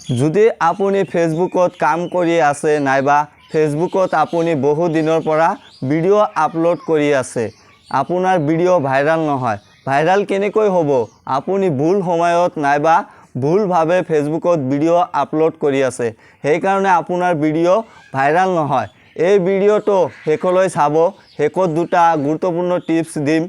যদি আপুনি ফেসবুকত কাম কৰি আছে নাইবা ফেসবুকত আপুনি বহু দিনৰ পৰা ভিডিও আপলোড কৰি আছে, আপোনাৰ ভিডিও ভাইৰাল নহয়। ভাইৰাল কেনেকৈ হ'ব? আপুনি ভুল সময়ত নাইবা ভুলভাৱে ফেসবুকত ভিডিও আপলোড কৰি আছে, সেই কাৰণে আপোনাৰ ভিডিও ভাইৰাল নহয়। এই ভিডিওটো শেষলৈ চাব। শেষত দুটা গুৰুত্বপূৰ্ণ টিপছ দিম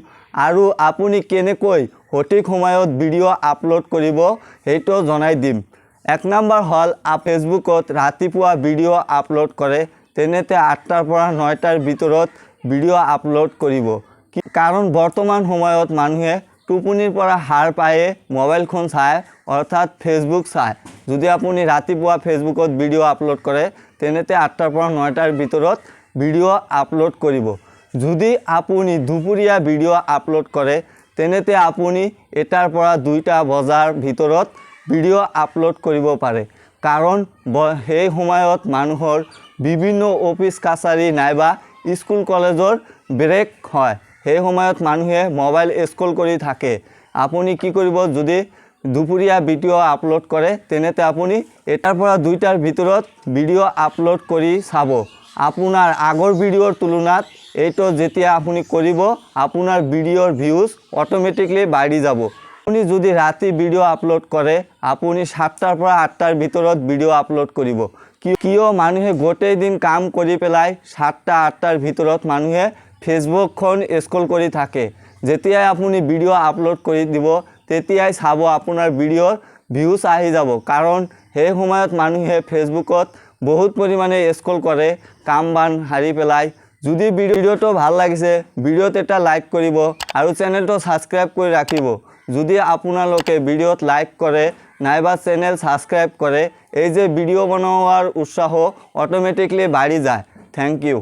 আৰু আপুনি কেনেকৈ সঠিক সময়ত ভিডিও আপলোড কৰিব সেইটো জনাই দিম। এক নম্বৰ হল ফেসবুকত ৰাতিপুৱা ভিডিও আপলোড কৰে, তেনেতে 8টাৰ পৰা 9টাৰ ভিতৰত ভিডিও আপলোড কৰিব। কাৰণ বৰ্তমান সময়ত মানুহে টোপনিৰ পৰা হাৰ পায়ে মোবাইলখন চায়, অৰ্থাৎ ফেসবুক চায়। যদি আপুনি ৰাতিপুৱা ফেসবুকত ভিডিও আপলোড কৰে, তেনেতে 8টাৰ পৰা 9টাৰ ভিতৰত ভিডিও আপলোড কৰিব। যদি আপুনি দুপৰীয়া ভিডিও আপলোড কৰে, তেনেতে আপুনি 1টাৰ পৰা 2টা বজাৰ ভিতৰত ভিডিও আপলোড কৰিব পাৰে। কাৰণ সেই সময়ত মানুহৰ বিভিন্ন অফিস কাছাৰী নাইবা স্কুল কলেজৰ ব্ৰেক হয়, সেই সময়ত মানুহে মোবাইল স্ক্ৰল কৰি থাকে। আপুনি কি কৰিব? যদি দুপৰীয়া ভিডিও আপলোড কৰে, তেনেতে আপুনি 1টাৰ পৰা 2টাৰ ভিতৰত ভিডিও আপলোড কৰি চাব। আপোনাৰ আগৰ ভিডিওৰ তুলনাত এইটো যেতিয়া আপুনি কৰিব, আপোনাৰ ভিডিওৰ ভিউজ অটোমেটিকলি বাঢ়ি যাব। আপুনি যদি ৰাতি ভিডিও আপলোড কৰে, আপুনি 7টাৰ পৰা 8টাৰ ভিতৰত ভিডিও আপলোড কৰিব। কিয়? মানুহে গোটেই দিন কাম কৰি পেলাই 7টা 8টাৰ ভিতৰত মানুহে ফেসবুকখন স্ক্ৰল কৰি থাকে। যেতিয়াই আপুনি ভিডিও আপলোড কৰি দিব, তেতিয়াই চাব আপোনাৰ ভিডিওৰ ভিউজ আহি যাব। কাৰণ সেই সময়ত মানুহে ফেসবুকত বহুত পৰিমাণে স্ক্ৰল কৰে, কাম বান হাৰি পেলাই। যদি ভিডিওটো ভাল লাগিছে, ভিডিওত এটা লাইক কৰিব আৰু চেনেলটো সাবস্ক্ৰাইব কৰি ৰাখিব। যদি আপোনালোকে ভিডিওত লাইক কৰে নাইবা চেনেল সাবস্ক্ৰাইব কৰে, এই যে ভিডিও বনোৱাৰ উৎসাহ অটোমেটিকলি বাঢ়ি যায়। Thank U.